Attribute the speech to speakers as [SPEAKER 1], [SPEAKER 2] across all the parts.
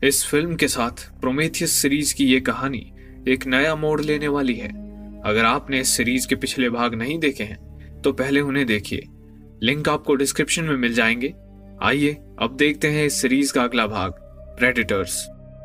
[SPEAKER 1] इस फिल्म के साथ प्रोमेथियस सीरीज की ये कहानी एक नया मोड़ लेने वाली है। अगर आपने इस सीरीज के पिछले भाग नहीं देखे हैं तो पहले उन्हें देखिए, लिंक आपको डिस्क्रिप्शन में मिल जाएंगे। आइए अब देखते हैं इस सीरीज का अगला भाग, प्रेडेटर्स।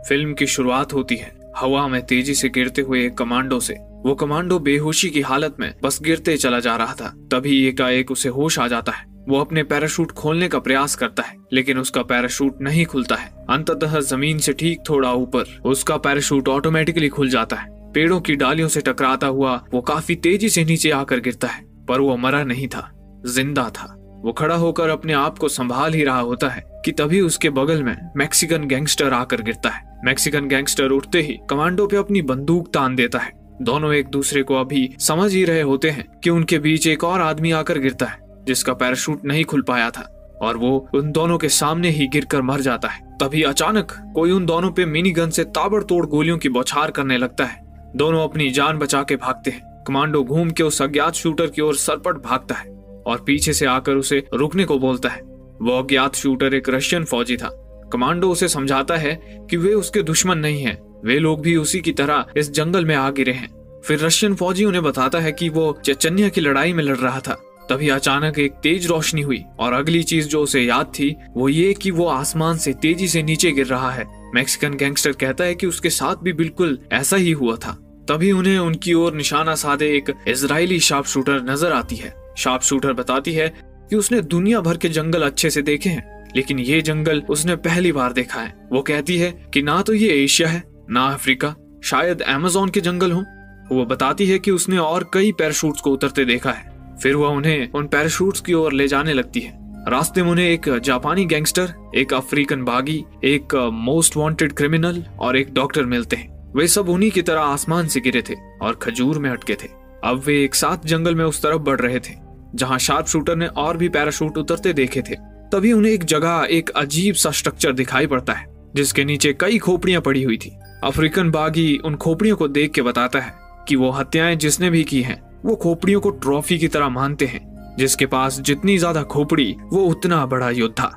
[SPEAKER 1] फिल्म की शुरुआत होती है हवा में तेजी से गिरते हुए एक कमांडो से। वो कमांडो बेहोशी की हालत में बस गिरते चला जा रहा था। तभी एकाएक उसे होश आ जाता है। वो अपने पैराशूट खोलने का प्रयास करता है, लेकिन उसका पैराशूट नहीं खुलता है। अंततः जमीन से ठीक थोड़ा ऊपर उसका पैराशूट ऑटोमेटिकली खुल जाता है। पेड़ों की डालियों से टकराता हुआ वो काफी तेजी से नीचे आकर गिरता है, पर वो मरा नहीं था, जिंदा था। वो खड़ा होकर अपने आप को संभाल ही रहा होता है कि तभी उसके बगल में मैक्सिकन गैंगस्टर आकर गिरता है। मैक्सिकन गैंगस्टर उठते ही कमांडो पे अपनी बंदूक तान देता है। दोनों एक दूसरे को अभी समझ ही रहे होते हैं कि उनके बीच एक और आदमी आकर गिरता है जिसका पैराशूट नहीं खुल पाया था, और वो उन दोनों के सामने ही गिरकर मर जाता है। तभी अचानक कोई उन दोनों पे मिनी गन से ताबड़तोड़ गोलियों की बौछार करने लगता है। दोनों अपनी जान बचा के भागते हैं। कमांडो घूम के उस अज्ञात शूटर की ओर सरपट भागता है और पीछे से आकर उसे रुकने को बोलता है। वो अज्ञात शूटर एक रशियन फौजी था। कमांडो उसे समझाता है कि वे उसके दुश्मन नहीं हैं, वे लोग भी उसी की तरह इस जंगल में आ गिरे हैं। फिर रशियन फौजी उन्हें बताता है कि वो चेचन्या की लड़ाई में लड़ रहा था। तभी अचानक एक तेज रोशनी हुई और अगली चीज जो उसे याद थी वो ये कि वो आसमान से तेजी से नीचे गिर रहा है। मैक्सिकन गैंगस्टर कहता है कि उसके साथ भी बिल्कुल ऐसा ही हुआ था। तभी उन्हें उनकी ओर निशाना साधे एक इजरायली शार्प शूटर नजर आती है। शार्प शूटर बताती है कि उसने दुनिया भर के जंगल अच्छे से देखे हैं, लेकिन ये जंगल उसने पहली बार देखा है। वो कहती है कि ना तो ये एशिया है ना अफ्रीका, शायद अमेज़न के जंगल हो। वो बताती है कि उसने और कई पैराशूट्स को उतरते देखा है। फिर वह उन्हें उन पैराशूट्स की ओर ले जाने लगती है। रास्ते में उन्हें एक जापानी गैंगस्टर, एक अफ्रीकन बागी, एक मोस्ट वांटेड क्रिमिनल और एक डॉक्टर मिलते हैं। वे सब उन्हीं की तरह आसमान से गिरे थे और खजूर में अटके थे। अब वे एक साथ जंगल में उस तरफ बढ़ रहे थे जहां शार्प शूटर ने और भी पैराशूट उतरते देखे थे। तभी उन्हें एक जगह एक अजीब सा स्ट्रक्चर दिखाई पड़ता है जिसके नीचे कई खोपड़ियां पड़ी हुई थी। अफ्रीकन बागी उन खोपड़ियों को देख के बताता है कि वो हत्याएं जिसने भी की हैं वो खोपड़ियों को ट्रॉफी की तरह मानते हैं। जिसके पास जितनी ज्यादा खोपड़ी वो उतना बड़ा योद्धा।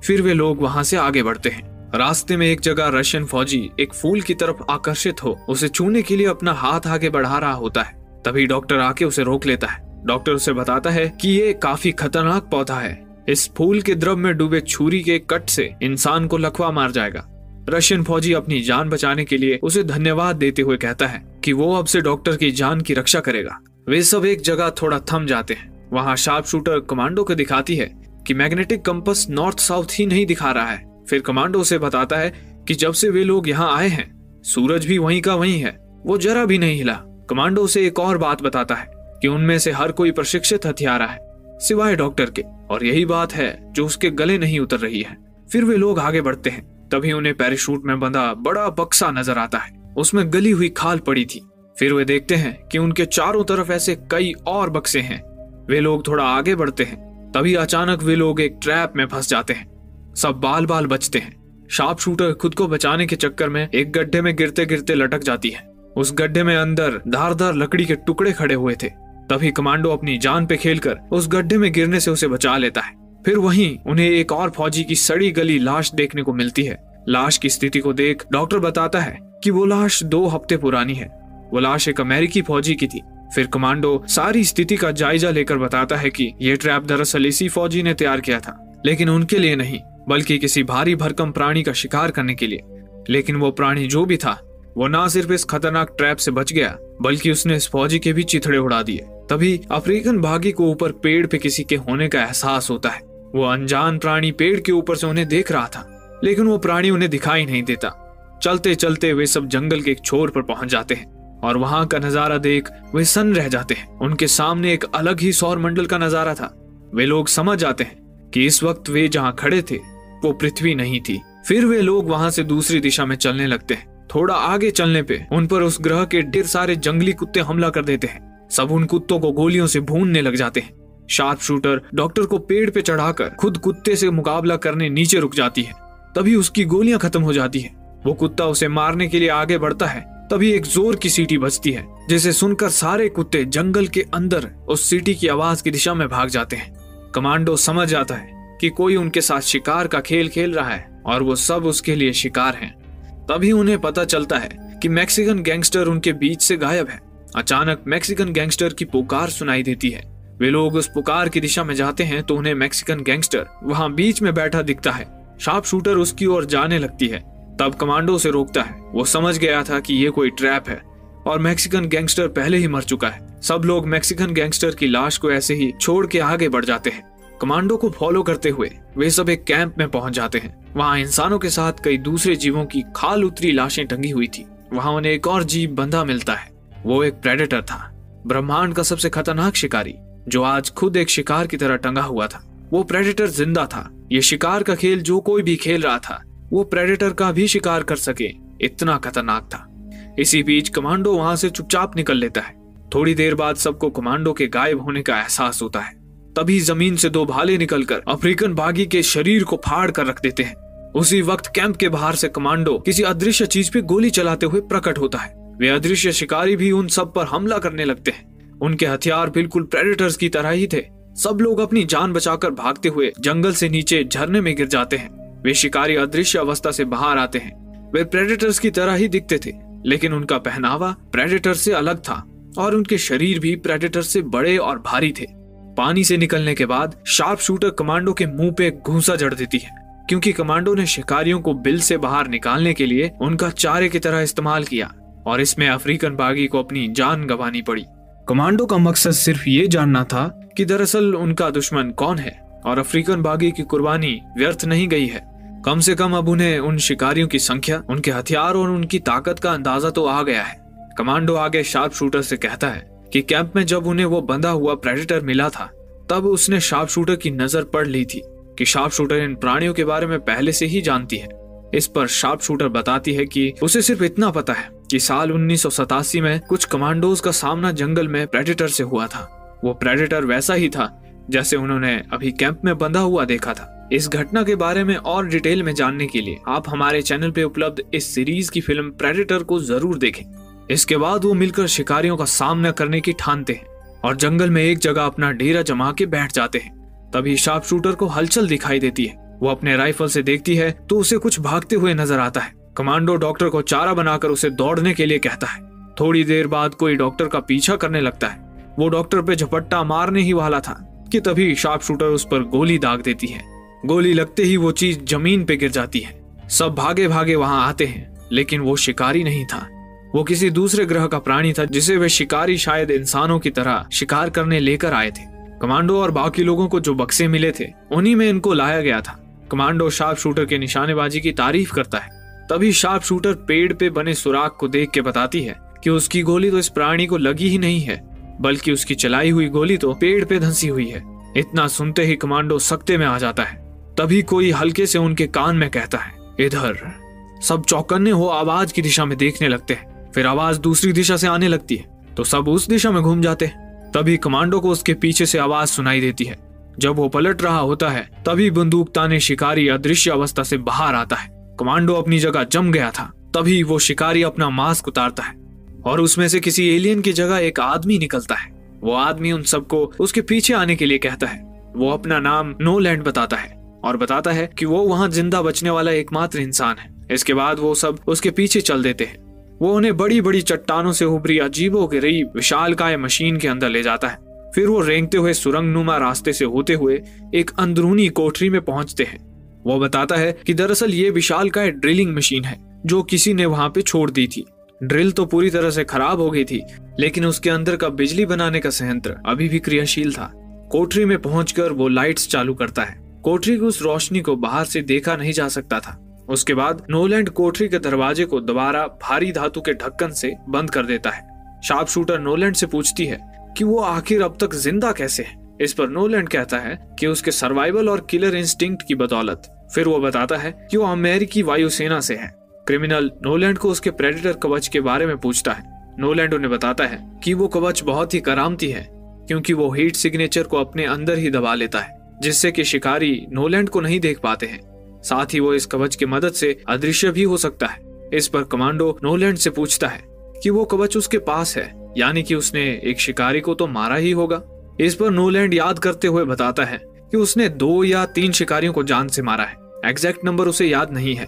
[SPEAKER 1] फिर वे लोग वहां से आगे बढ़ते हैं। रास्ते में एक जगह रशियन फौजी एक फूल की तरफ आकर्षित हो उसे छूने के लिए अपना हाथ आगे बढ़ा रहा होता है। तभी डॉक्टर आके उसे रोक लेता है। डॉक्टर उसे बताता है कि ये काफी खतरनाक पौधा है, इस फूल के द्रव में डूबे छुरी के कट से इंसान को लकवा मार जाएगा। रशियन फौजी अपनी जान बचाने के लिए उसे धन्यवाद देते हुए कहता है कि वो अब से डॉक्टर की जान की रक्षा करेगा। वे सब एक जगह थोड़ा थम जाते हैं। वहां शार्प शूटर कमांडो को दिखाती है कि मैग्नेटिक कंपास नॉर्थ साउथ ही नहीं दिखा रहा है। फिर कमांडो से बताता है कि जब से वे लोग यहाँ आए हैं सूरज भी वहीं का वहीं है, वो जरा भी नहीं हिला। कमांडो से एक और बात बताता है कि उनमें से हर कोई प्रशिक्षित हथियारा है सिवाय डॉक्टर के, और यही बात है जो उसके गले नहीं उतर रही है। फिर वे लोग आगे बढ़ते हैं। तभी उन्हें पैराशूट में बंधा बड़ा बक्सा नजर आता है, उसमें गली हुई खाल पड़ी थी। फिर वे देखते हैं कि उनके चारों तरफ ऐसे कई और बक्से हैं। वे लोग थोड़ा आगे बढ़ते हैं। तभी अचानक वे लोग एक ट्रैप में फंस जाते हैं। सब बाल बाल बचते हैं। शार्प शूटर खुद को बचाने के चक्कर में एक गड्ढे में गिरते गिरते लटक जाती है। उस गड्ढे में अंदर धारदार लकड़ी के टुकड़े खड़े हुए थे। तभी कमांडो अपनी जान पे खेलकर उस गड्ढे में गिरने से उसे बचा लेता है। फिर वहीं उन्हें एक और फौजी की सड़ी गली लाश देखने को मिलती है। लाश की स्थिति को देख डॉक्टर बताता है कि वो लाश 2 हफ्ते पुरानी है। वो लाश एक अमेरिकी फौजी की थी। फिर कमांडो सारी स्थिति का जायजा लेकर बताता है कि ये ट्रैप दरअसल इसी फौजी ने तैयार किया था, लेकिन उनके लिए नहीं बल्कि किसी भारी भरकम प्राणी का शिकार करने के लिए। लेकिन वो प्राणी जो भी था वो ना सिर्फ इस खतरनाक ट्रैप से बच गया बल्कि उसने इस फौजी के भी चिथड़े उड़ा दिए। तभी अफ्रीकन बागी को ऊपर पेड़ पे किसी के होने का एहसास होता है। वो अनजान प्राणी पेड़ के ऊपर से उन्हें देख रहा था, लेकिन वो प्राणी उन्हें दिखाई नहीं देता। चलते चलते वे सब जंगल के एक छोर पर पहुंच जाते हैं और वहां का नजारा देख वे सन्न रह जाते हैं। उनके सामने एक अलग ही सौर मंडल का नजारा था। वे लोग समझ जाते हैं कि इस वक्त वे जहां खड़े थे वो पृथ्वी नहीं थी। फिर वे लोग वहां से दूसरी दिशा में चलने लगते हैं। थोड़ा आगे चलने पे उन पर उस ग्रह के ढेर सारे जंगली कुत्ते हमला कर देते हैं। सब उन कुत्तों को गोलियों से भूनने लग जाते हैं। शार्प शूटर डॉक्टर को पेड़ पे चढ़ाकर खुद कुत्ते से मुकाबला करने नीचे रुक जाती है। तभी उसकी गोलियां खत्म हो जाती है। वो कुत्ता उसे मारने के लिए आगे बढ़ता है। तभी एक जोर की सीटी बजती है जिसे सुनकर सारे कुत्ते जंगल के अंदर उस सीटी की आवाज की दिशा में भाग जाते हैं। कमांडो समझ जाता है कि कोई उनके साथ शिकार का खेल खेल रहा है और वो सब उसके लिए शिकार हैं। तभी उन्हें पता चलता है कि मैक्सिकन गैंगस्टर उनके बीच से गायब है। अचानक मैक्सिकन गैंगस्टर की पुकार सुनाई देती है। वे लोग उस पुकार की दिशा में जाते हैं तो उन्हें मैक्सिकन गैंगस्टर वहां बीच में बैठा दिखता है। शार्प शूटर उसकी ओर जाने लगती है, तब कमांडो उसे रोकता है। वो समझ गया था कि ये कोई ट्रैप है और मैक्सिकन गैंगस्टर पहले ही मर चुका है। सब लोग मैक्सिकन गैंगस्टर की लाश को ऐसे ही छोड़ के आगे बढ़ जाते हैं। कमांडो को फॉलो करते हुए वे सब एक कैंप में पहुंच जाते हैं। वहां इंसानों के साथ कई दूसरे जीवों की खाल उतरी लाशें टंगी हुई थी। वहां उन्हें एक और जीव बंधा मिलता है। वो एक प्रेडेटर था, ब्रह्मांड का सबसे खतरनाक शिकारी, जो आज खुद एक शिकार की तरह टंगा हुआ था। वो प्रेडेटर जिंदा था। ये शिकार का खेल जो कोई भी खेल रहा था, वो प्रेडेटर का भी शिकार कर सके, इतना खतरनाक था। इसी बीच कमांडो वहां से चुपचाप निकल लेता है। थोड़ी देर बाद सबको कमांडो के गायब होने का एहसास होता है। तभी जमीन से दो भाले निकलकर अफ्रीकन बागी के शरीर को फाड़ कर रख देते हैं। उसी वक्त कैंप के बाहर से कमांडो किसी अदृश्य चीज पे गोली चलाते हुए प्रकट होता है। वे अदृश्य शिकारी भी उन सब पर हमला करने लगते हैं। उनके हथियार बिल्कुल प्रेडेटर्स की तरह ही थे। सब लोग अपनी जान बचाकर भागते हुए जंगल से नीचे झरने में गिर जाते हैं। वे शिकारी अदृश्य अवस्था से बाहर आते हैं। वे प्रेडेटर्स की तरह ही दिखते थे, लेकिन उनका पहनावा प्रेडेटर से अलग था और उनके शरीर भी प्रेडेटर से बड़े और भारी थे। पानी से निकलने के बाद शार्प शूटर कमांडो के मुंह पे घूंसा जड़ देती है, क्योंकि कमांडो ने शिकारियों को बिल से बाहर निकालने के लिए उनका चारे की तरह इस्तेमाल किया और इसमें अफ्रीकन बागी को अपनी जान गंवानी पड़ी। कमांडो का मकसद सिर्फ ये जानना था कि दरअसल उनका दुश्मन कौन है और अफ्रीकन बागी की कुर्बानी व्यर्थ नहीं गई है। कम से कम अब उन्हें उन शिकारियों की संख्या, उनके हथियार और उनकी ताकत का अंदाजा तो आ गया है। कमांडो आगे शार्प शूटर से कहता है कि कैंप में जब उन्हें वो बंधा हुआ प्रेडेटर मिला था, तब उसने शार्प शूटर की नजर पड़ ली थी कि शार्प शूटर इन प्राणियों के बारे में पहले से ही जानती है। इस पर शार्प शूटर बताती है कि उसे सिर्फ इतना पता है कि साल 1987 में कुछ कमांडोज का सामना जंगल में प्रेडेटर से हुआ था। वो प्रेडेटर वैसा ही था जैसे उन्होंने अभी कैंप में बंधा हुआ देखा था। इस घटना के बारे में और डिटेल में जानने के लिए आप हमारे चैनल पे उपलब्ध इस सीरीज की फिल्म प्रेडेटर को जरूर देखें। इसके बाद वो मिलकर शिकारियों का सामना करने की ठानते हैं और जंगल में एक जगह अपना डेरा जमा के बैठ जाते हैं। तभी शार्प शूटर को हलचल दिखाई देती है। वो अपने राइफल से देखती है तो उसे कुछ भागते हुए नजर आता है। कमांडो डॉक्टर को चारा बनाकर उसे दौड़ने के लिए कहता है। थोड़ी देर बाद कोई डॉक्टर का पीछा करने लगता है। वो डॉक्टर पे झपट्टा मारने ही वाला था कि तभी शार्प शूटर उस पर गोली दाग देती है। गोली लगते ही वो चीज जमीन पे गिर जाती है। सब भागे भागे वहां आते हैं, लेकिन वो शिकारी नहीं था। वो किसी दूसरे ग्रह का प्राणी था जिसे वे शिकारी शायद इंसानों की तरह शिकार करने लेकर आए थे। कमांडो और बाकी लोगों को जो बक्से मिले थे, उन्हीं में इनको लाया गया था। कमांडो शार्प शूटर के निशानेबाजी की तारीफ करता है। तभी शार्प शूटर पेड़ पे बने सुराख को देख के बताती है कि उसकी गोली तो इस प्राणी को लगी ही नहीं है, बल्कि उसकी चलाई हुई गोली तो पेड़ पे धंसी हुई है। इतना सुनते ही कमांडो सख्ते में आ जाता है। तभी कोई हल्के से उनके कान में कहता है, इधर। सब चौकन्ने हो आवाज की दिशा में देखने लगते हैं। फिर आवाज दूसरी दिशा से आने लगती है तो सब उस दिशा में घूम जाते हैं। तभी कमांडो को उसके पीछे से आवाज सुनाई देती है। जब वो पलट रहा होता है तभी बंदूक ताने शिकारी अदृश्य अवस्था से बाहर आता है। कमांडो अपनी जगह जम गया था। तभी वो शिकारी अपना मास्क उतारता है और उसमें से किसी एलियन की जगह एक आदमी निकलता है। वो आदमी उन सबको उसके पीछे आने के लिए कहता है। वो अपना नाम नोलैंड बताता है और बताता है कि वो वहां जिंदा बचने वाला एकमात्र इंसान है। इसके बाद वो सब उसके पीछे चल देते हैं। वो उन्हें बड़ी बड़ी चट्टानों से उभरी अजीबोगरीब विशालकाय मशीन के अंदर ले जाता है। फिर वो रेंगते हुए सुरंगनुमा रास्ते से होते हुए एक अंदरूनी कोठरी में पहुंचते हैं। वो बताता है कि दरअसल ये विशालकाय ड्रिलिंग मशीन है जो किसी ने वहां पे छोड़ दी थी। ड्रिल तो पूरी तरह से खराब हो गई थी, लेकिन उसके अंदर का बिजली बनाने का संयंत्र अभी भी क्रियाशील था। कोठरी में पहुंचकर वो लाइट्स चालू करता है। कोठरी की उस रोशनी को बाहर से देखा नहीं जा सकता था। उसके बाद नोलैंड कोठरी के दरवाजे को दोबारा भारी धातु के ढक्कन से बंद कर देता है। शार्प शूटर नोलैंड से पूछती है कि वो आखिर अब तक जिंदा कैसे है। इस पर नोलैंड कहता है कि उसके सर्वाइवल और किलर इंस्टिंक्ट की बदौलत। फिर वो बताता है कि वो अमेरिकी वायुसेना से है। क्रिमिनल नोलैंड को उसके प्रेडेटर कवच के बारे में पूछता है। नोलैंड उन्हें बताता है कि वो कवच बहुत ही करामती है, क्योंकि वो हीट सिग्नेचर को अपने अंदर ही दबा लेता है, जिससे कि शिकारी नोलैंड को नहीं देख पाते हैं। साथ ही वो इस कवच की मदद से अदृश्य भी हो सकता है। इस पर कमांडो नोलैंड से पूछता है कि वो कवच उसके पास है, यानी कि उसने एक शिकारी को तो मारा ही होगा। इस पर नोलैंड याद करते हुए बताता है कि उसने 2 या 3 शिकारियों को जान से मारा है। एग्जैक्ट नंबर उसे याद नहीं है।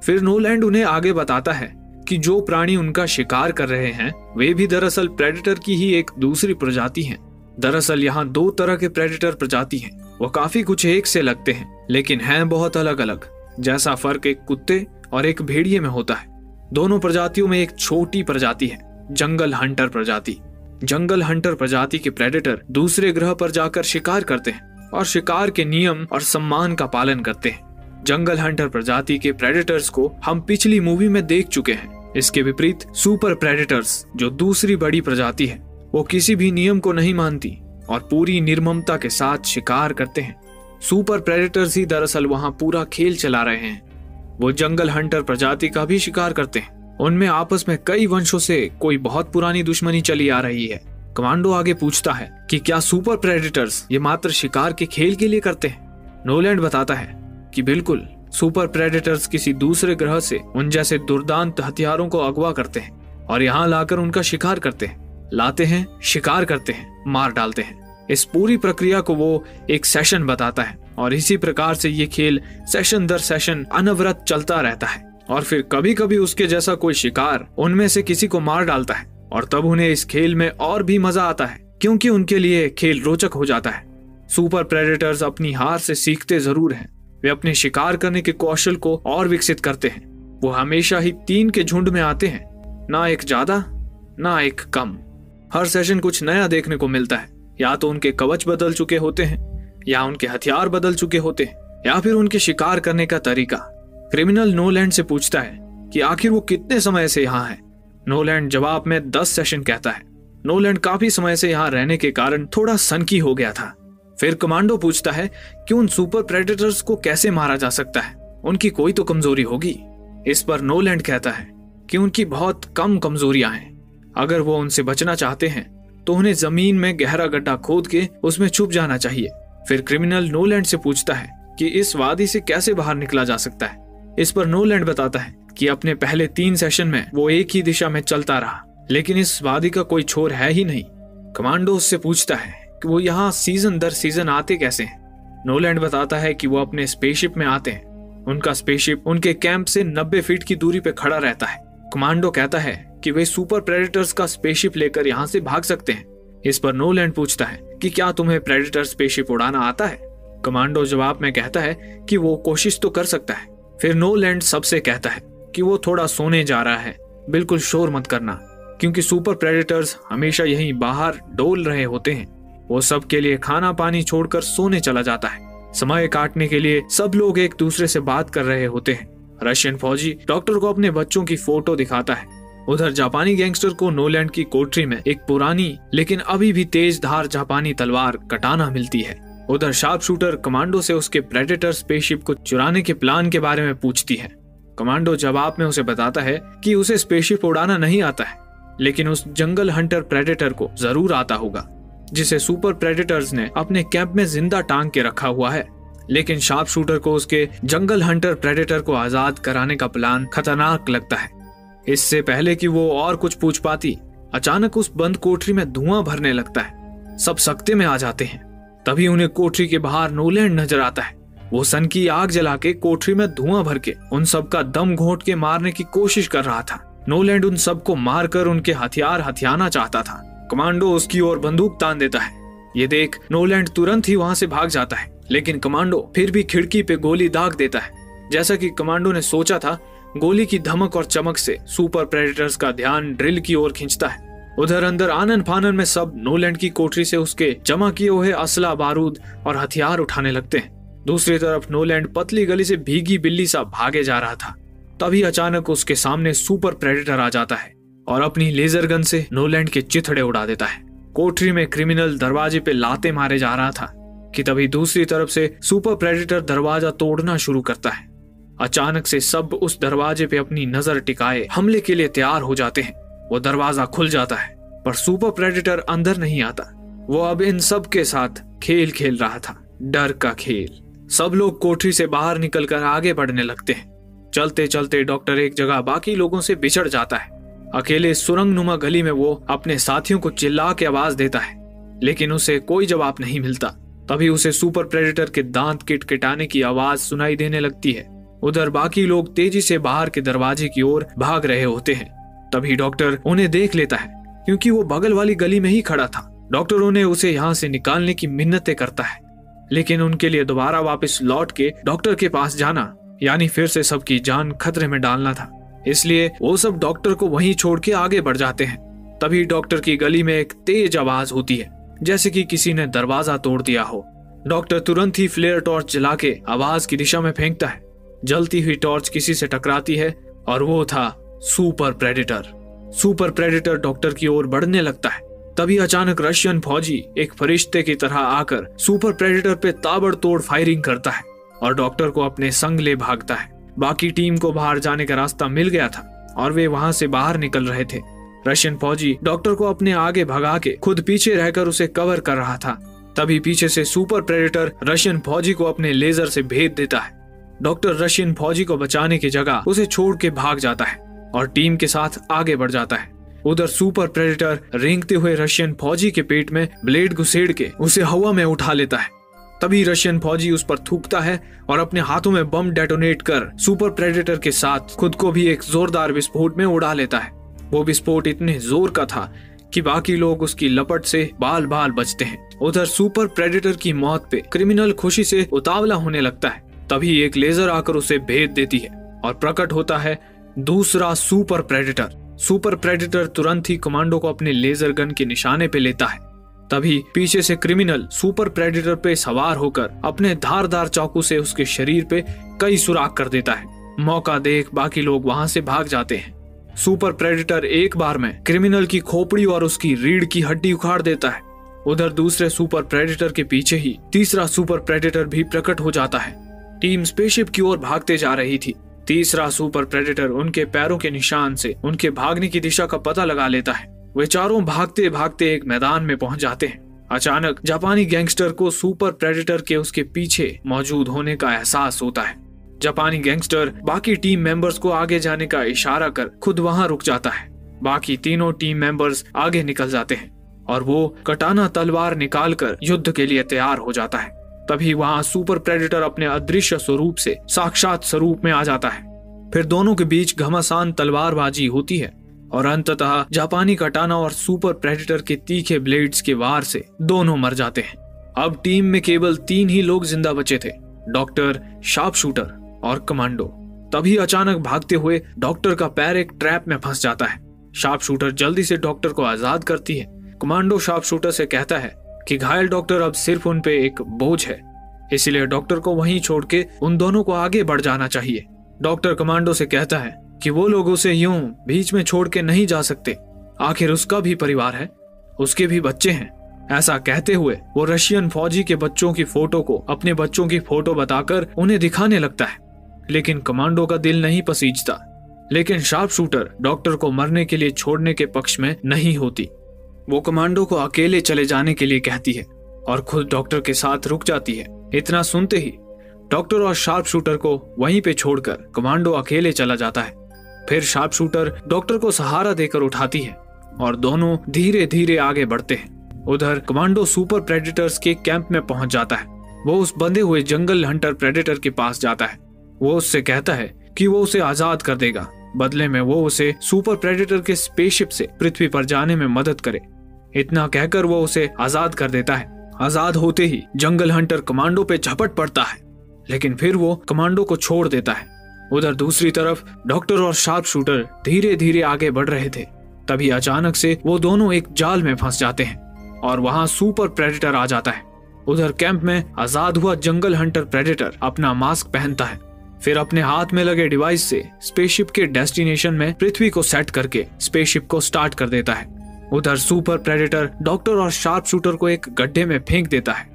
[SPEAKER 1] फिर नोलैंड उन्हें आगे बताता है कि जो प्राणी उनका शिकार कर रहे हैं वे भी दरअसल प्रेडेटर की ही एक दूसरी प्रजाति हैं। दरअसल यहाँ 2 तरह के प्रेडेटर प्रजाति हैं। वो काफी कुछ एक से लगते हैं लेकिन हैं बहुत अलग अलग। जैसा फर्क एक कुत्ते और एक भेड़िए में होता है, दोनों प्रजातियों में एक छोटी प्रजाति है, जंगल हंटर प्रजाति। जंगल हंटर प्रजाति के प्रेडेटर दूसरे ग्रह पर जाकर शिकार करते हैं और शिकार के नियम और सम्मान का पालन करते हैं। जंगल हंटर प्रजाति के प्रेडेटर्स को हम पिछली मूवी में देख चुके हैं। इसके विपरीत सुपर प्रेडेटर्स जो दूसरी बड़ी प्रजाति है, वो किसी भी नियम को नहीं मानती और पूरी निर्ममता के साथ शिकार करते हैं। सुपर प्रेडेटर्स ही दरअसल वहां पूरा खेल चला रहे हैं। वो जंगल हंटर प्रजाति का भी शिकार करते हैं। उनमें आपस में कई वंशों से कोई बहुत पुरानी दुश्मनी चली आ रही है। कमांडो आगे पूछता है कि क्या सुपर प्रेडेटर्स ये मात्र शिकार के खेल के लिए करते हैं? नोलैंड बताता है कि बिल्कुल, सुपर प्रेडेटर्स किसी दूसरे ग्रह से उन जैसे दुर्दांत हथियारों को अगवा करते हैं और यहाँ लाकर उनका शिकार करते हैं, लाते हैं, शिकार करते हैं, मार डालते हैं। इस पूरी प्रक्रिया को वो एक सेशन बताता है और इसी प्रकार से ये खेल सेशन दर सेशन अनवरत चलता रहता है और फिर कभी कभी उसके जैसा कोई शिकार उनमें से किसी को मार डालता है और तब उन्हें इस खेल में और भी मजा आता है क्योंकि उनके लिए खेल रोचक हो जाता है। सुपर प्रेडेटर्स अपनी हार से सीखते जरूर हैं। वे अपने शिकार करने के कौशल को और विकसित करते हैं। वो हमेशा ही 3 के झुंड में आते हैं, ना एक ज्यादा ना एक कम। हर सेशन कुछ नया देखने को मिलता है। या तो उनके कवच बदल चुके होते हैं, या उनके हथियार बदल चुके होते हैं, या फिर उनके शिकार करने का तरीका। क्रिमिनल नोलैंड से पूछता है कि आखिर वो कितने समय से यहाँ है। नोलैंड जवाब में 10 सेशन कहता है। नोलैंड काफी समय से यहाँ रहने के कारण थोड़ा सनकी हो गया था। फिर कमांडो पूछता है कि उन सुपर प्रेडेटर्स को कैसे मारा जा सकता है, उनकी कोई तो कमजोरी होगी। इस पर नोलैंड कहता है कि उनकी बहुत कम कमजोरियां हैं। अगर वो उनसे बचना चाहते हैं तो उन्हें जमीन में गहरा गड्ढा खोद के उसमें छुप जाना चाहिए। फिर क्रिमिनल नोलैंड से पूछता है कि इस वादी से कैसे बाहर निकला जा सकता है। इस पर नोलैंड बताता है कि अपने पहले 3 सेशन में वो एक ही दिशा में चलता रहा, लेकिन इस वादी का कोई छोर है ही नहीं। कमांडो उससे पूछता है कि वो यहाँ सीजन दर सीजन आते कैसे हैं। नोलैंड बताता है कि वो अपने स्पेसशिप में आते हैं। उनका स्पेसशिप उनके कैंप से 90 फीट की दूरी पे खड़ा रहता है। कमांडो कहता है कि वे सुपर प्रेडेटर्स का स्पेसशिप लेकर यहाँ से भाग सकते हैं। इस पर नोलैंड पूछता है कि क्या तुम्हें प्रेडेटर स्पेसशिप उड़ाना आता है। कमांडो जवाब में कहता है कि वो कोशिश तो कर सकता है। फिर नोलैंड सबसे कहता है कि वो थोड़ा सोने जा रहा है, बिल्कुल शोर मत करना, क्योंकि सुपर प्रेडेटर्स हमेशा यहीं बाहर डोल रहे होते हैं। वो सबके लिए खाना पानी छोड़कर सोने चला जाता है। समय काटने के लिए सब लोग एक दूसरे से बात कर रहे होते हैं। रशियन फौजी डॉक्टर को अपने बच्चों की फोटो दिखाता है। उधर जापानी गैंगस्टर को नोलैंड की कोठरी में एक पुरानी लेकिन अभी भी तेज धार जापानी तलवार कटाना मिलती है। उधर शार्प शूटर कमांडो से उसके प्रेडेटर स्पेसशिप को चुराने के प्लान के बारे में पूछती है। कमांडो जवाब में उसे बताता है कि उसे स्पेसशिप उड़ाना नहीं आता है, लेकिन उस जंगल हंटर प्रेडेटर को जरूर आता होगा, जिसे सुपर प्रेडेटर्स ने अपने कैंप में जिंदा टांग के रखा हुआ है। लेकिन शार्प शूटर को उसके जंगल हंटर प्रेडेटर को आजाद कराने का प्लान खतरनाक लगता है। इससे पहले कि वो और कुछ पूछ पाती, अचानक उस बंद कोठरी में धुआं भरने लगता है। सब सकते में आ जाते हैं। तभी उन्हें कोठरी के बाहर नोलैंड नजर आता है। वो सन की आग जला के कोठरी में धुआं भर के उन सब का दम घोंट के मारने की कोशिश कर रहा था। नोलैंड उन सबको मारकर उनके हथियार हथियाना चाहता था। कमांडो उसकी ओर बंदूक तान देता है। ये देख नोलैंड तुरंत ही वहां से भाग जाता है, लेकिन कमांडो फिर भी खिड़की पे गोली दाग देता है। जैसा कि कमांडो ने सोचा था, गोली की धमक और चमक से सुपर प्रेडेटर्स का ध्यान ड्रिल की ओर खींचता है। उधर अंदर आनन फानन में सब नोलैंड की कोठरी से उसके जमा किए हुए असला बारूद और हथियार उठाने लगते हैं। दूसरी तरफ नोलैंड पतली गली से भीगी बिल्ली सा भागे जा रहा था। तभी अचानक उसके सामने सुपर प्रेडेटर आ जाता है और अपनी लेजर गन से नोलैंड के चिथड़े उड़ा देता है। कोठरी में क्रिमिनल दरवाजे पे लाते मारे जा रहा था कि तभी दूसरी तरफ से सुपर प्रेडेटर दरवाजा तोड़ना शुरू करता है। अचानक से सब उस दरवाजे पे अपनी नजर टिकाए हमले के लिए तैयार हो जाते हैं। वो दरवाजा खुल जाता है, पर सुपर प्रेडेटर अंदर नहीं आता। वो अब इन सब के साथ खेल खेल रहा था, डर का खेल। सब लोग कोठरी से बाहर निकलकर आगे बढ़ने लगते हैं। चलते चलते डॉक्टर एक जगह बाकी लोगों से बिछड़ जाता है। अकेले सुरंग नुमा गली में वो अपने साथियों को चिल्ला के आवाज देता है, लेकिन उसे कोई जवाब नहीं मिलता। तभी उसे सुपर प्रेडेटर के दांत किटकिटाने की आवाज सुनाई देने लगती है। उधर बाकी लोग तेजी से बाहर के दरवाजे की ओर भाग रहे होते हैं। तभी डॉक्टर उन्हें देख लेता है, क्योंकि वो बगल वाली गली में ही खड़ा था। डॉक्टर उसे यहाँ से निकालने की मिन्नतें करता है, लेकिन उनके लिए दोबारा वापस लौट के डॉक्टर के पास जाना यानी फिर से सबकी जान खतरे में डालना था। इसलिए वो सब डॉक्टर को वहीं छोड़ के आगे बढ़ जाते हैं। तभी डॉक्टर की गली में एक तेज आवाज होती है, जैसे कि किसी ने दरवाजा तोड़ दिया हो। डॉक्टर तुरंत ही फ्लेयर टॉर्च जला के आवाज की दिशा में फेंकता है। जलती हुई टॉर्च किसी से टकराती है और वो था super predator. Super predator doctor की ओर बढ़ने लगता है। तभी अचानक रशियन फौजी एक फरिश्ते की तरह आकर सुपर प्रेडेटर पे ताबड़तोड़ फायरिंग करता है और डॉक्टर को अपने संग ले भागता है। बाकी टीम को बाहर जाने का रास्ता मिल गया था और वे वहां से बाहर निकल रहे थे। रशियन फौजी डॉक्टर को अपने आगे भगा के खुद पीछे रहकर उसे कवर कर रहा था। तभी पीछे से सुपर प्रेडेटर रशियन फौजी को अपने लेजर से भेद देता है। डॉक्टर रशियन फौजी को बचाने की जगह उसे छोड़ के भाग जाता है और टीम के साथ आगे बढ़ जाता है। उधर सुपर प्रेडेटर रेंगते हुए रशियन फौजी के पेट में ब्लेड घुसेड़ के उसे हवा में उठा लेता है। तभी रशियन फौजी उस पर थूकता है और अपने हाथों में बम डेटोनेट कर सुपर प्रेडेटर के साथ खुद को भी एक जोरदार विस्फोट में उड़ा लेता है। वो विस्फोट इतने जोर का था कि बाकी लोग उसकी लपट से बाल बाल बचते हैं। उधर सुपर प्रेडेटर की मौत पे क्रिमिनल खुशी से उतावला होने लगता है। तभी एक लेजर आकर उसे भेद देती है और प्रकट होता है दूसरा सुपर प्रेडेटर। सुपर प्रेडेटर तुरंत ही कमांडो को अपने लेजर गन के निशाने पे लेता है। तभी पीछे से क्रिमिनल सुपर प्रेडेटर पे सवार होकर अपने धारदार चाकू से उसके शरीर पे कई सुराख कर देता है। मौका देख बाकी लोग वहां से भाग जाते हैं। सुपर प्रेडेटर एक बार में क्रिमिनल की खोपड़ी और उसकी रीढ़ की हड्डी उखाड़ देता है। उधर दूसरे सुपर प्रेडेटर के पीछे ही तीसरा सुपर प्रेडेटर भी प्रकट हो जाता है। टीम स्पेसशिप की ओर भागते जा रही थी। तीसरा सुपर प्रेडेटर उनके पैरों के निशान से उनके भागने की दिशा का पता लगा लेता है। वे चारों भागते भागते एक मैदान में पहुंच जाते हैं। अचानक जापानी गैंगस्टर को सुपर प्रेडेटर के उसके पीछे मौजूद होने का एहसास होता है। जापानी गैंगस्टर बाकी टीम मेंबर्स को आगे जाने का इशारा कर खुद वहां रुक जाता है। बाकी तीनों टीम मेंबर्स आगे निकल जाते हैं और वो कटाना तलवार निकालकर युद्ध के लिए तैयार हो जाता है। तभी वहां सुपर प्रेडेटर अपने अदृश्य स्वरूप से साक्षात स्वरूप में आ जाता है। फिर दोनों के बीच घमासान तलवारबाजी होती है और अंततः जापानी कटाना और सुपर प्रेडेटर के तीखे ब्लेड्स के वार से दोनों मर जाते हैं। अब टीम में केवल 3 ही लोग जिंदा बचे थे, डॉक्टर, शार्प शूटर और कमांडो। तभी अचानक भागते हुए डॉक्टर का पैर एक ट्रैप में फंस जाता है। शार्प शूटर जल्दी से डॉक्टर को आजाद करती है। कमांडो शार्प शूटर से कहता है कि घायल डॉक्टर अब सिर्फ उन पे एक बोझ है, इसलिए डॉक्टर को वहीं छोड़ के उन दोनों को आगे बढ़ जाना चाहिए। डॉक्टर कमांडो से कहता है कि वो लोग उसे यूं बीच में छोड़ के नहीं जा सकते, आखिर उसका भी परिवार है, उसके भी बच्चे हैं। ऐसा कहते हुए वो रशियन फौजी के बच्चों की फोटो को अपने बच्चों की फोटो बताकर उन्हें दिखाने लगता है, लेकिन कमांडो का दिल नहीं पसीजता। लेकिन शार्प शूटर डॉक्टर को मरने के लिए छोड़ने के पक्ष में नहीं होती। वो कमांडो को अकेले चले जाने के लिए कहती है और खुद डॉक्टर के साथ रुक जाती है। इतना सुनते ही डॉक्टर और शार्प शूटर को वहीं पे छोड़कर कमांडो अकेले चला जाता है। फिर शार्प शूटर डॉक्टर को सहारा देकर उठाती है और दोनों धीरे धीरे आगे बढ़ते हैं। उधर कमांडो सुपर प्रेडेटर्स के कैंप में पहुंच जाता है। वो उस बंधे हुए जंगल हंटर प्रेडेटर के पास जाता है। वो उससे कहता है कि वो उसे आजाद कर देगा, बदले में वो उसे सुपर प्रेडेटर के स्पेसशिप से पृथ्वी पर जाने में मदद करे। इतना कहकर वो उसे आजाद कर देता है। आजाद होते ही जंगल हंटर कमांडो पे झपट पड़ता है, लेकिन फिर वो कमांडो को छोड़ देता है। उधर दूसरी तरफ डॉक्टर और शार्प शूटर धीरे धीरे आगे बढ़ रहे थे। तभी अचानक से वो दोनों एक जाल में फंस जाते हैं और वहां सुपर प्रेडेटर आ जाता है। उधर कैंप में आजाद हुआ जंगल हंटर प्रेडेटर अपना मास्क पहनता है, फिर अपने हाथ में लगे डिवाइस से स्पेसशिप के डेस्टिनेशन में पृथ्वी को सेट करके स्पेसशिप को स्टार्ट कर देता है। उधर सुपर प्रेडेटर डॉक्टर और शार्प शूटर को एक गड्ढे में फेंक देता है।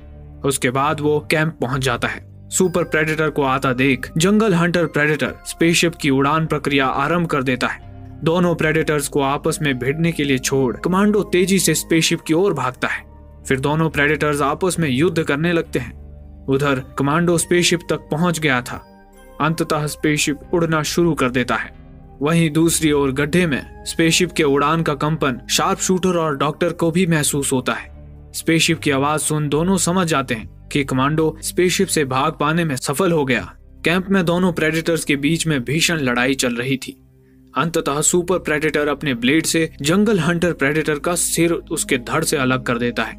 [SPEAKER 1] उसके बाद वो कैंप पहुंच जाता है। सुपर प्रेडेटर को आता देख जंगल हंटर प्रेडेटर स्पेसशिप की उड़ान प्रक्रिया आरंभ कर देता है। दोनों प्रेडेटर्स को आपस में भिड़ने के लिए छोड़ कमांडो तेजी से स्पेसशिप की ओर भागता है। फिर दोनों प्रेडेटर्स आपस में युद्ध करने लगते हैं। उधर कमांडो स्पेसशिप तक पहुंच गया था। अंततः स्पेसशिप उड़ना शुरू कर देता है। वहीं दूसरी ओर गड्ढे में स्पेसशिप के उड़ान का कंपन शार्प शूटर और डॉक्टर को भी महसूस होता है। स्पेसशिप की आवाज सुन दोनों समझ जाते हैं कि कमांडो स्पेसशिप से भाग पाने में सफल हो गया। कैंप में दोनों प्रेडेटर्स के बीच में भीषण लड़ाई चल रही थी। अंततः सुपर प्रेडेटर अपने ब्लेड से जंगल हंटर प्रेडेटर का सिर उसके धड़ से अलग कर देता है।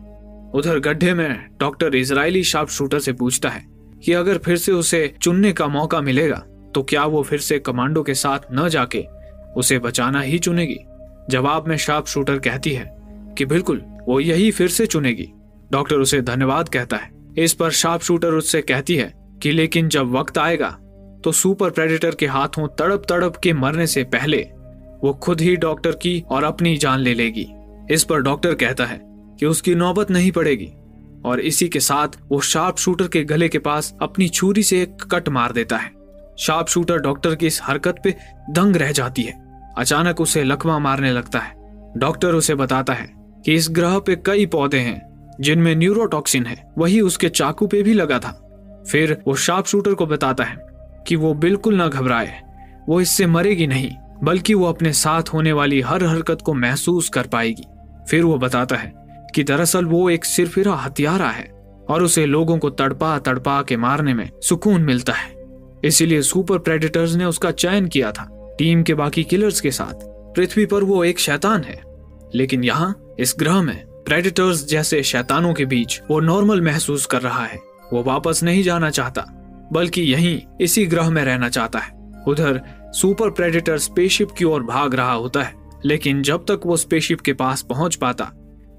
[SPEAKER 1] उधर गड्ढे में डॉक्टर इजरायली शार्प शूटर से पूछता है कि अगर फिर से उसे चुनने का मौका मिलेगा तो क्या वो फिर से कमांडो के साथ न जाके उसे बचाना ही चुनेगी। जवाब में शार्प शूटर कहती है कि बिल्कुल वो यही फिर से चुनेगी। डॉक्टर उसे धन्यवाद कहता है। इस पर शार्प शूटर उससे कहती है कि लेकिन जब वक्त आएगा तो सुपर प्रेडेटर के हाथों तड़प तड़प के मरने से पहले वो खुद ही डॉक्टर की और अपनी जान ले लेगी। इस पर डॉक्टर कहता है कि उसकी नौबत नहीं पड़ेगी और इसी के साथ वो शार्प शूटर के गले के पास अपनी छुरी से एक कट मार देता है। शार्प शूटर डॉक्टर की इस हरकत पे दंग रह जाती है। अचानक उसे लकवा मारने लगता है। डॉक्टर उसे बताता है कि इस ग्रह पे कई पौधे हैं जिनमें न्यूरोटॉक्सिन है, वही उसके चाकू पे भी लगा था। फिर वो शार्प शूटर को बताता है कि वो बिल्कुल ना घबराए, वो इससे मरेगी नहीं बल्कि वो अपने साथ होने वाली हर हरकत को महसूस कर पाएगी। फिर वो बताता है कि दरअसल वो एक सिरफिरा हत्यारा है और उसे लोगों को तड़पा तड़पा के मारने में सुकून मिलता है। इसीलिए सुपर प्रेडेटर्स ने उसका चयन किया था टीम के बाकी किलर्स के साथ। पृथ्वी पर वो एक शैतान है, लेकिन यहाँ इस ग्रह में प्रेडेटर्स जैसे शैतानों के बीच वो नॉर्मल महसूस कर रहा है। वो वापस नहीं जाना चाहता बल्कि यहीं इसी ग्रह में रहना चाहता है। उधर सुपर प्रेडेटर स्पेसशिप की ओर भाग रहा होता है, लेकिन जब तक वो स्पेसशिप के पास पहुंच पाता,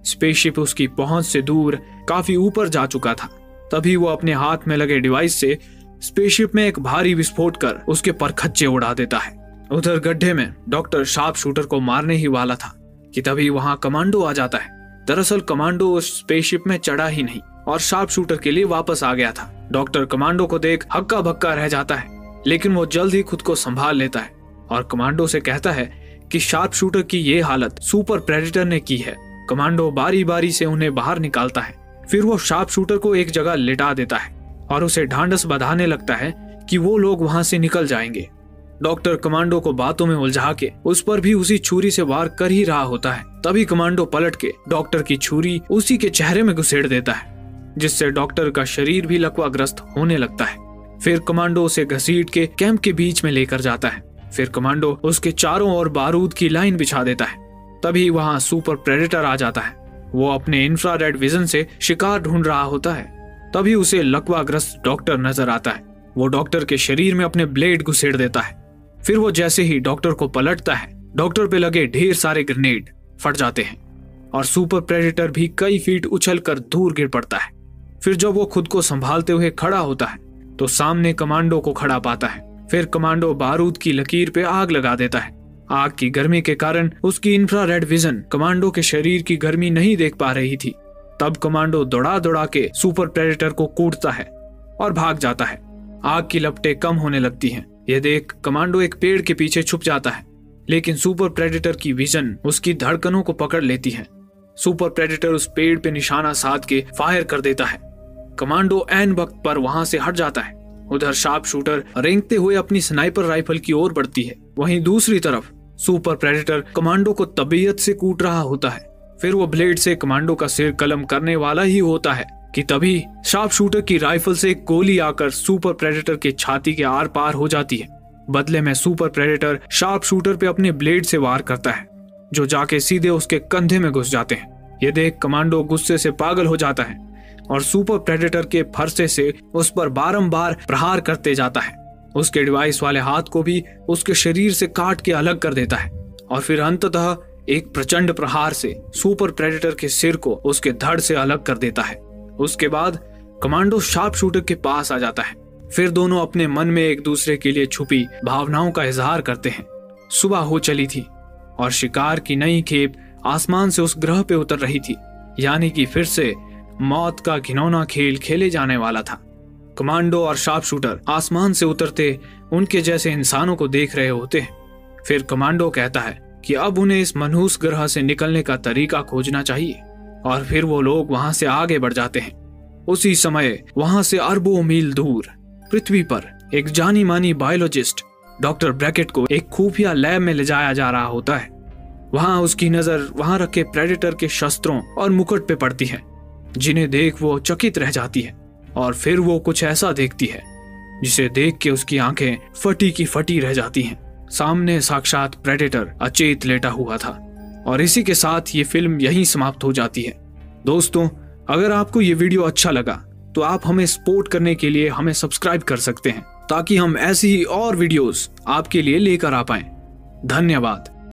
[SPEAKER 1] स्पेसशिप उसकी पहुंच से दूर काफी ऊपर जा चुका था। तभी वो अपने हाथ में लगे डिवाइस से स्पेसशिप में एक भारी विस्फोट कर उसके परखच्चे उड़ा देता है। उधर गड्ढे में डॉक्टर शार्प शूटर को मारने ही वाला था कि तभी वहां कमांडो आ जाता है। दरअसल कमांडो उस स्पेसशिप में चढ़ा ही नहीं और शार्प शूटर के लिए वापस आ गया था। डॉक्टर कमांडो को देख हक्का बक्का रह जाता है, लेकिन वो जल्द ही खुद को संभाल लेता है और कमांडो से कहता है कि शार्प शूटर की ये हालत सुपर प्रेडेटर ने की है। कमांडो बारी बारी से उन्हें बाहर निकालता है। फिर वो शार्प शूटर को एक जगह लिटा देता है और उसे ढांढस बंधाने लगता है कि वो लोग वहां से निकल जाएंगे। डॉक्टर कमांडो को बातों में उलझा के उस पर भी उसी छुरी से वार कर ही रहा होता है। तभी कमांडो पलट के डॉक्टर की छुरी उसी के चेहरे में घुसेड़ देता है, जिससे डॉक्टर का शरीर भी लकवाग्रस्त होने लगता है। फिर कमांडो उसे घसीट के कैंप के बीच में लेकर जाता है। फिर कमांडो उसके चारों ओर बारूद की लाइन बिछा देता है। तभी वहां सुपर प्रेडेटर आ जाता है। वो अपने इंफ्रारेड विजन से शिकार ढूंढ रहा होता है। तभी उसे लकवाग्रस्त डॉक्टर नजर आता है। वो डॉक्टर के शरीर में अपने ब्लेड घुसेड़ देता है। फिर वो जैसे ही डॉक्टर को पलटता है, डॉक्टर पे लगे ढेर सारे ग्रेनेड फट जाते हैं और सुपर प्रेडेटर भी कई फीट उछलकर दूर गिर पड़ता है। फिर जब वो खुद को संभालते हुए खड़ा होता है तो सामने कमांडो को खड़ा पाता है। फिर कमांडो बारूद की लकीर पे आग लगा देता है। आग की गर्मी के कारण उसकी इंफ्रारेड विजन कमांडो के शरीर की गर्मी नहीं देख पा रही थी। तब कमांडो दौड़ा दौड़ा के सुपर प्रेडेटर को कूटता है और भाग जाता है। आग की लपटें कम होने लगती हैं। यह देख कमांडो एक पेड़ के पीछे छुप जाता है, लेकिन सुपर प्रेडेटर की विजन उसकी धड़कनों को पकड़ लेती है। सुपर प्रेडेटर उस पेड़ पे निशाना साध के फायर कर देता है। कमांडो ऐन वक्त पर वहां से हट जाता है। उधर शार्प शूटर रेंगते हुए अपनी स्नाइपर राइफल की ओर बढ़ती है। वहीं दूसरी तरफ सुपर प्रेडेटर कमांडो को तबीयत से कूट रहा होता है। फिर वो ब्लेड से कमांडो का सिर कलम करने वाला ही होता है कि तभी शार्प शूटर की राइफल से एक गोली आकर सुपर प्रेडेटर के छाती के आर पार हो जाती है। बदले में सुपर प्रेडेटर शार्प शूटर पे अपने ब्लेड से वार करता है, जो जाके सीधे उसके कंधे में घुस जाते हैं। ये देख कमांडो गुस्से से पागल हो जाता है और सुपर प्रेडेटर के फरसे से उस पर बारंबार प्रहार करते जाता है। उसके डिवाइस वाले हाथ को भी उसके शरीर से काट के अलग कर देता है और फिर अंततः एक प्रचंड प्रहार से सुपर प्रेडेटर के सिर को उसके धड़ से अलग कर देता है। उसके बाद कमांडो शार्प शूटर के पास आ जाता है। फिर दोनों अपने मन में एक दूसरे के लिए छुपी भावनाओं का इजहार करते हैं। सुबह हो चली थी और शिकार की नई खेप आसमान से उस ग्रह पे उतर रही थी, यानी कि फिर से मौत का घिनौना खेल खेले जाने वाला था। कमांडो और शार्प शूटर आसमान से उतरते उनके जैसे इंसानों को देख रहे होते हैं। फिर कमांडो कहता है कि अब उन्हें इस मनहूस ग्रह से निकलने का तरीका खोजना चाहिए और फिर वो लोग वहां से आगे बढ़ जाते हैं। उसी समय वहां से अरबों मील दूर पृथ्वी पर एक जानी मानी बायोलॉजिस्ट डॉक्टर ब्रैकेट को एक खुफिया लैब में ले जाया जा रहा होता है। वहां उसकी नजर वहां रखे प्रेडेटर के शस्त्रों और मुकुट पे पड़ती है, जिन्हें देख वो चकित रह जाती है और फिर वो कुछ ऐसा देखती है जिसे देख के उसकी आंखें फटी की फटी रह जाती हैं। सामने साक्षात प्रेडेटर अचेत लेटा हुआ था। और इसी के साथ ये फिल्म यहीं समाप्त हो जाती है। दोस्तों, अगर आपको ये वीडियो अच्छा लगा तो आप हमें सपोर्ट करने के लिए हमें सब्सक्राइब कर सकते हैं, ताकि हम ऐसी ही और वीडियोस आपके लिए लेकर आ पाएं। धन्यवाद।